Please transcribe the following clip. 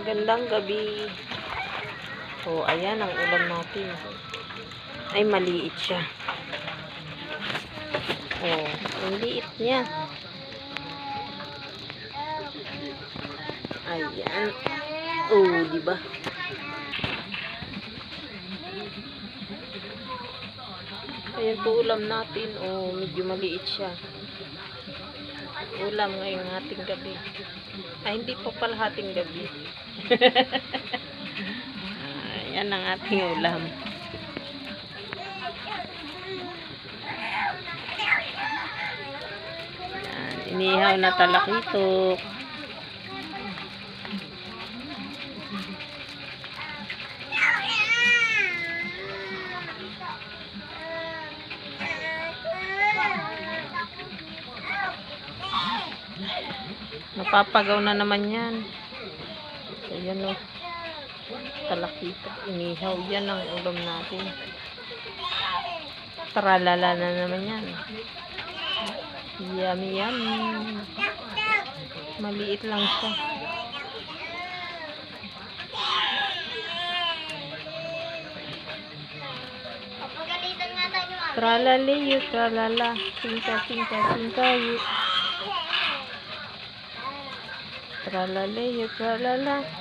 Magandang gabi. Oh, ayan ang ulam natin. Ay, maliit siya. Oh, ang liit niya. Ayan. Oh, di ba? Ayan po ulam natin. Oh, medyo maliit siya. Ulam ngayong ating gabi. Ay, hindi po pala ating gabi. Ayan ang ating ulam. Ayan, inihaw na talakitok. Napapagaw na naman yan. Ayan o. Talakitok, inihaw. Yan ang ulam natin. Tralala na naman yan. Yummy, yummy. Maliit lang siya. Tralali, tralala. Sinka, sinka, sinka. Tralali, tralala.